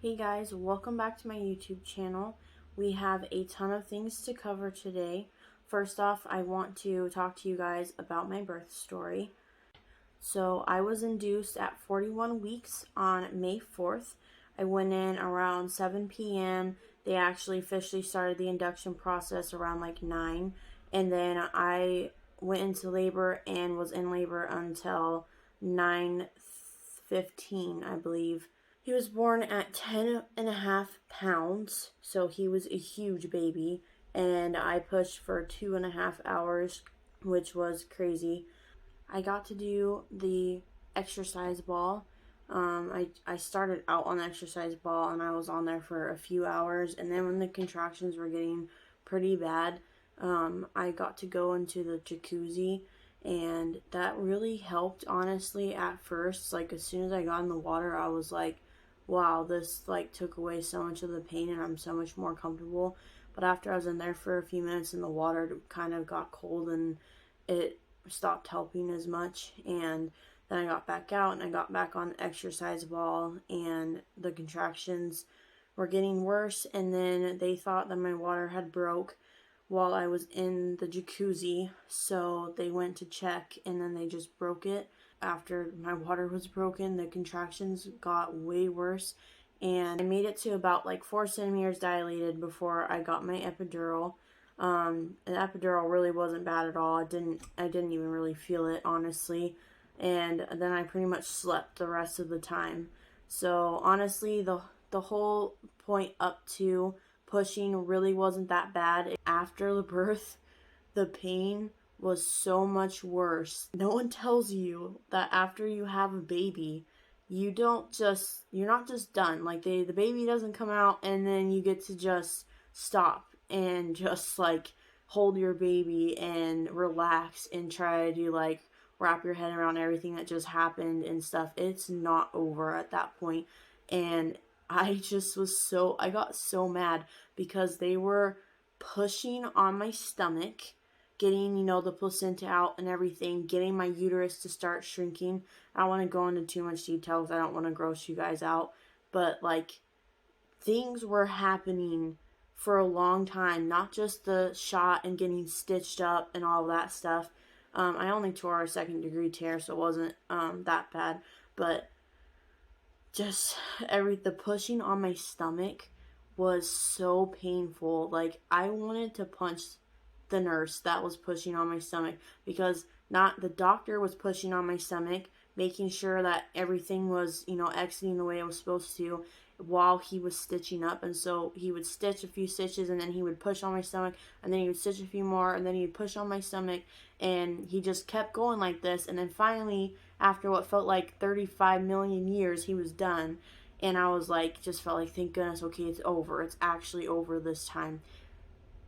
Hey guys, welcome back to my YouTube channel. We have a ton of things to cover today. First off, I want to talk to you guys about my birth story. So I was induced at 41 weeks on May 4th. I went in around 7 p.m. They actually officially started the induction process around like 9. And then I went into labor and was in labor until 9:15, I believe. He was born at 10.5 pounds, so he was a huge baby. And I pushed for 2.5 hours, which was crazy. I got to do the exercise ball. I started out on the exercise ball and I was on there for a few hours. And then when the contractions were getting pretty bad, I got to go into the jacuzzi. And that really helped, honestly, at first. Like, as soon as I got in the water, I was like, wow, this, like, took away so much of the pain and I'm so much more comfortable. But after I was in there for a few minutes in the water, it kind of got cold and it stopped helping as much. And then I got back out and I got back on the exercise ball and the contractions were getting worse. And then they thought that my water had broke while I was in the jacuzzi, so they went to check and then they just broke it. After my water was broken, the contractions got way worse and I made it to about like 4 centimeters dilated before I got my epidural. The epidural really wasn't bad at all. I didn't even really feel it, honestly. And then I pretty much slept the rest of the time. So honestly, the whole point up to pushing really wasn't that bad. After the birth, the pain was so much worse. No one tells you that after you have a baby, you're not just done. Like the baby doesn't come out and then you get to just stop and just like hold your baby and relax and try to like wrap your head around everything that just happened and stuff. It's not over at that point. And I got so mad because they were pushing on my stomach, getting, the placenta out and everything, getting my uterus to start shrinking. I don't want to go into too much detail because I don't want to gross you guys out, but like things were happening for a long time, not just the shot and getting stitched up and all that stuff. I only tore a 2nd-degree tear, so it wasn't that bad, but just the pushing on my stomach was so painful. Like, I wanted to punch the nurse that was pushing on my stomach, because not the doctor was pushing on my stomach, making sure that everything was, exiting the way it was supposed to while he was stitching up. And so he would stitch a few stitches and then he would push on my stomach and then he would stitch a few more and then he'd push on my stomach, and he just kept going like this. And then finally, after what felt like 35 million years, he was done. And I was like, just felt like, thank goodness, okay, it's over. It's actually over this time.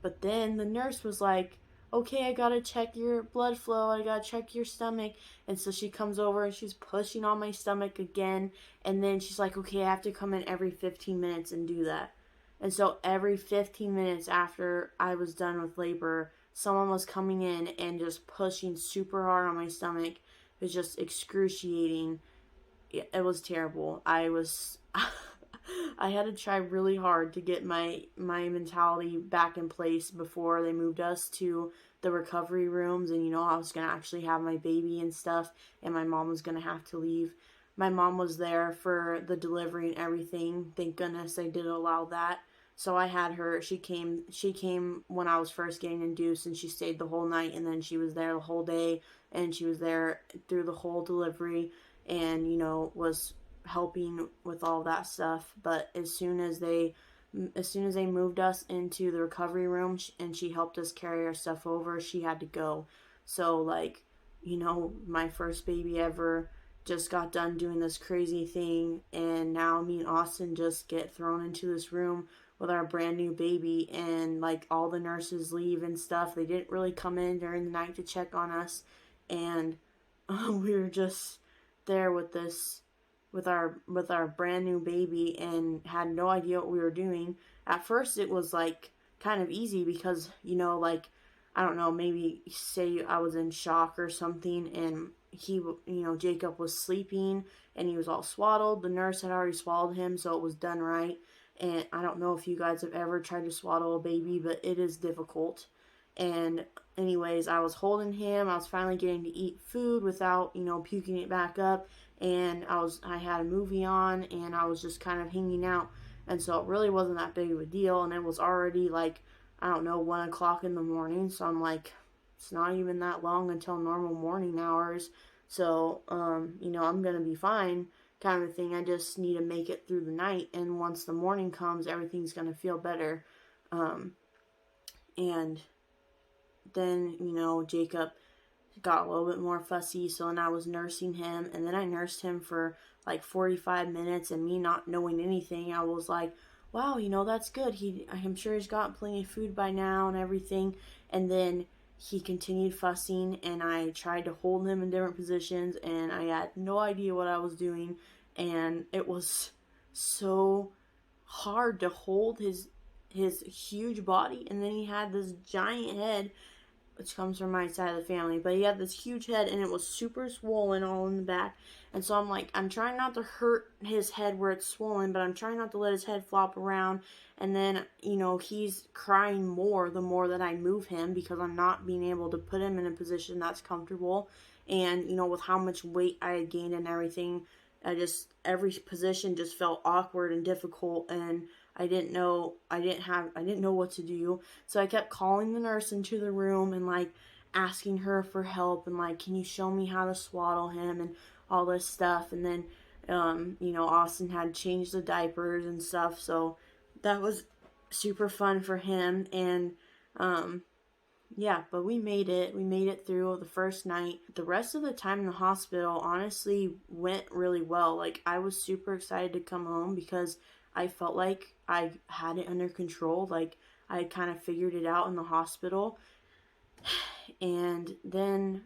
But then the nurse was like, okay, I gotta check your blood flow, I gotta check your stomach. And so she comes over and she's pushing on my stomach again. And then she's like, okay, I have to come in every 15 minutes and do that. And so every 15 minutes after I was done with labor, someone was coming in and just pushing super hard on my stomach. It was just excruciating. It was terrible. I had to try really hard to get my mentality back in place before they moved us to the recovery rooms. And I was gonna actually have my baby and stuff, and my mom was gonna have to leave. My mom was there for the delivery and everything. Thank goodness they did allow that. So I had her. She came when I was first getting induced, and she stayed the whole night, and then she was there the whole day, and she was there through the whole delivery, and was helping with all that stuff. But as soon as they moved us into the recovery room and she helped us carry our stuff over, she had to go. So like, my first baby ever just got done doing this crazy thing, and now me and Austin just get thrown into this room with our brand new baby, and like all the nurses leave and stuff. They didn't really come in during the night to check on us, and we were just there with our brand new baby and had no idea what we were doing. At first it was like kind of easy because like, I don't know, maybe say I was in shock or something and Jacob was sleeping and he was all swaddled. The nurse had already swaddled him, so it was done right. And I don't know if you guys have ever tried to swaddle a baby, but it is difficult. And anyways, I was holding him. I was finally getting to eat food without, puking it back up. And I had a movie on and I was just kind of hanging out. And so it really wasn't that big of a deal. And it was already like, I don't know, 1 o'clock in the morning. So I'm like, it's not even that long until normal morning hours. So, I'm going to be fine kind of thing. I just need to make it through the night. And once the morning comes, everything's going to feel better. And then, Jacob got a little bit more fussy, so then I was nursing him, and then I nursed him for like 45 minutes, and me not knowing anything, I was like, wow, that's good. I'm sure he's got plenty of food by now and everything. And then he continued fussing, and I tried to hold him in different positions, and I had no idea what I was doing, and it was so hard to hold his huge body, and then he had this giant head, which comes from my side of the family, but he had this huge head and it was super swollen all in the back. And so I'm trying not to hurt his head where it's swollen, but I'm trying not to let his head flop around. And then, he's crying more the more that I move him, because I'm not being able to put him in a position that's comfortable. And, with how much weight I had gained and everything, every position just felt awkward and difficult, and I didn't know what to do. So I kept calling the nurse into the room and like asking her for help, and like, can you show me how to swaddle him and all this stuff. And then Austin had changed the diapers and stuff, so that was super fun for him. And yeah, but we made it through the first night. The rest of the time in the hospital honestly went really well. Like, I was super excited to come home because I felt like I had it under control. Like, I had kind of figured it out in the hospital. And then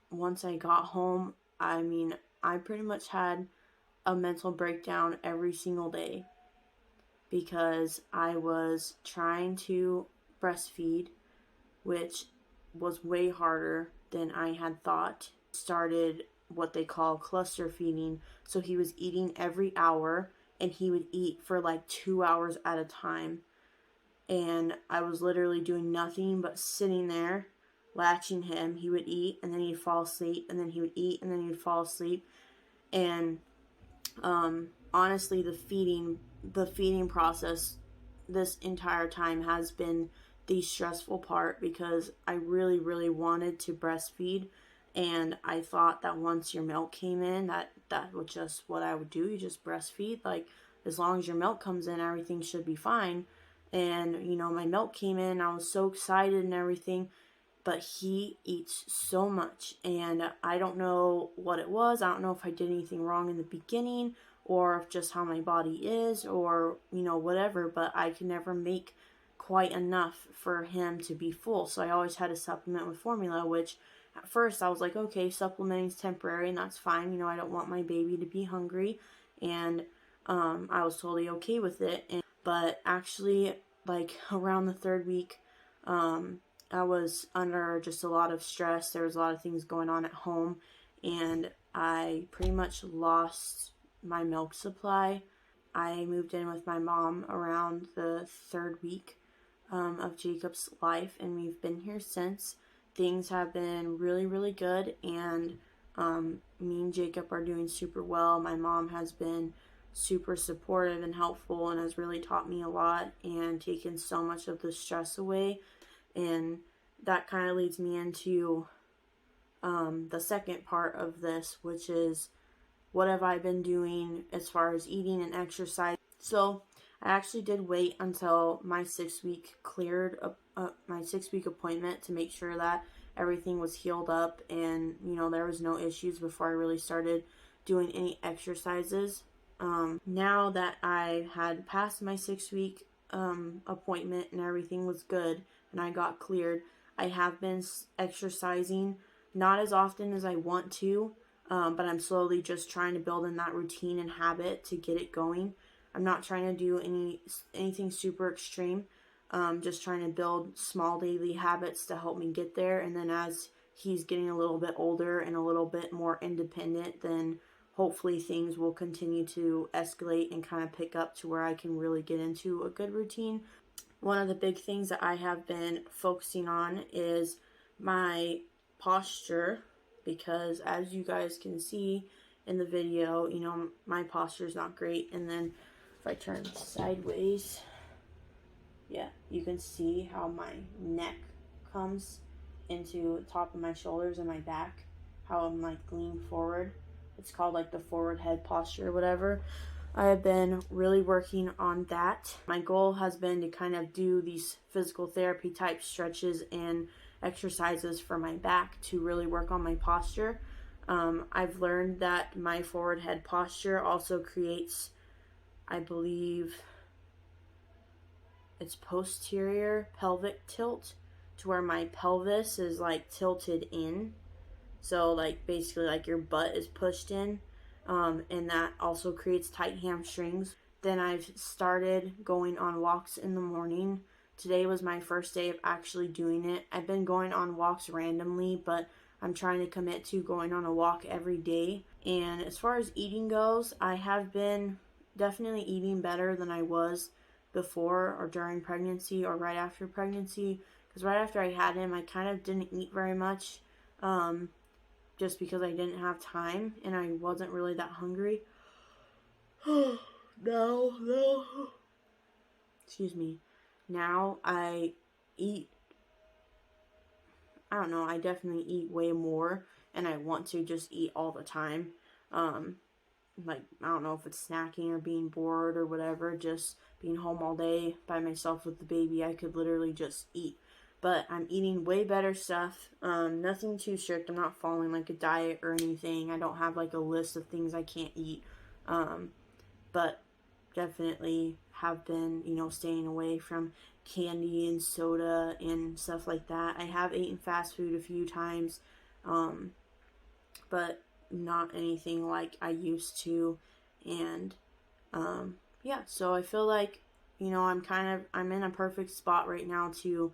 once I got home, I pretty much had a mental breakdown every single day, because I was trying to breastfeed, which was way harder than I had thought. Started what they call cluster feeding. So he was eating every hour, and he would eat for like 2 hours at a time. And I was literally doing nothing but sitting there, latching him. He would eat, and then he'd fall asleep, and then he would eat, and then he'd fall asleep. And honestly, the feeding process this entire time has been the stressful part, because I really, really wanted to breastfeed, and I thought that once your milk came in, that was just what I would do. You just breastfeed. Like, as long as your milk comes in, everything should be fine. And my milk came in, I was so excited and everything, but he eats so much, and I don't know what it was. I don't know if I did anything wrong in the beginning, or if just how my body is, or whatever, but I could never make quite enough for him to be full. So I always had to supplement with formula, which at first I was like, okay, supplementing is temporary, and that's fine. I don't want my baby to be hungry, and I was totally okay with it. But actually, like, around the third week, I was under just a lot of stress. There was a lot of things going on at home, and I pretty much lost my milk supply. I moved in with my mom around the third week of Jacob's life, and we've been here since. Things have been really, really good, and me and Jacob are doing super well. My mom has been super supportive and helpful, and has really taught me a lot and taken so much of the stress away. And that kind of leads me into the second part of this, which is, what have I been doing as far as eating and exercise. So I actually did wait until my 6-week my 6-week appointment, to make sure that everything was healed up and there was no issues before I really started doing any exercises. Now that I had passed my 6-week appointment and everything was good and I got cleared, I have been exercising, not as often as I want to, but I'm slowly just trying to build in that routine and habit to get it going. I'm not trying to do anything super extreme. Just trying to build small daily habits to help me get there. And then as he's getting a little bit older and a little bit more independent, then hopefully things will continue to escalate and kind of pick up to where I can really get into a good routine. One of the big things that I have been focusing on is my posture, because as you guys can see in the video, you know, my posture is not great. And then if I turn sideways, yeah, you can see how my neck comes into the top of my shoulders and my back, how I'm like leaning forward. It's called like the forward head posture or whatever. I have been really working on that. My goal has been to kind of do these physical therapy type stretches and exercises for my back to really work on my posture. I've learned that my forward head posture also creates, I believe, it's posterior pelvic tilt, to where my pelvis is like tilted in. So like basically like your butt is pushed in. And that also creates tight hamstrings. Then I've started going on walks in the morning. Today was my first day of actually doing it. I've been going on walks randomly, but I'm trying to commit to going on a walk every day. And as far as eating goes, I have been definitely eating better than I was before or during pregnancy or right after pregnancy. Because right after I had him, I kind of didn't eat very much. Just because I didn't have time and I wasn't really that hungry. No. Excuse me. Now I eat, I don't know, I definitely eat way more and I want to just eat all the time. Like, I don't know if it's snacking or being bored or whatever, just being home all day by myself with the baby, I could literally just eat. But I'm eating way better stuff. Nothing too strict. I'm not following like a diet or anything. I don't have like a list of things I can't eat. But definitely have been, you know, staying away from candy and soda and stuff like that. I have eaten fast food a few times, but not anything like I used to. And yeah, so I feel like, you know, I'm in a perfect spot right now to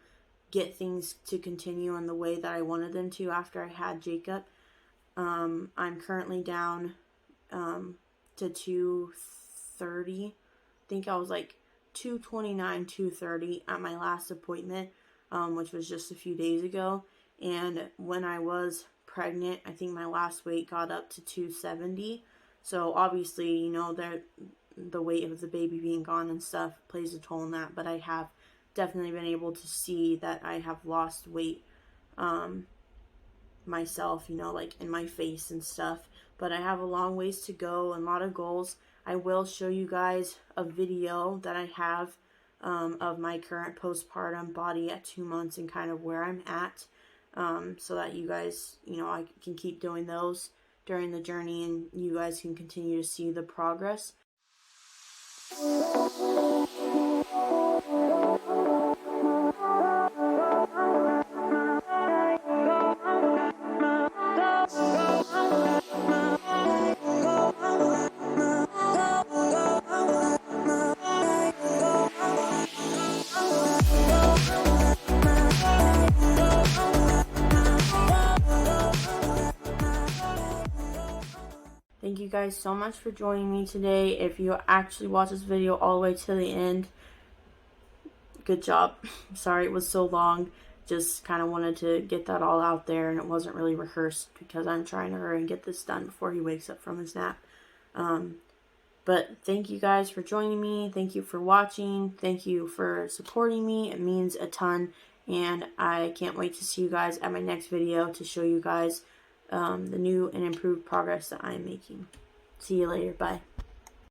get things to continue in the way that I wanted them to after I had Jacob. I'm currently down to 230. I think I was like 229, 230 at my last appointment, which was just a few days ago. And when I was pregnant, I think my last weight got up to 270. So obviously, you know, the weight of the baby being gone and stuff plays a toll in that, but I have definitely been able to see that I have lost weight myself, you know, like in my face and stuff. But I have a long ways to go and a lot of goals. I will show you guys a video that I have of my current postpartum body at 2 months and kind of where I'm at, so that you guys, you know, I can keep doing those during the journey and you guys can continue to see the progress. Thank you guys so much for joining me today. If you actually watched this video all the way to the end, good job. Sorry it was so long. Just kind of wanted to get that all out there, and it wasn't really rehearsed because I'm trying to hurry and get this done before he wakes up from his nap. But thank you guys for joining me. Thank you for watching. Thank you for supporting me. It means a ton, and I can't wait to see you guys at my next video to show you guys the new and improved progress that I'm making. See you later. Bye.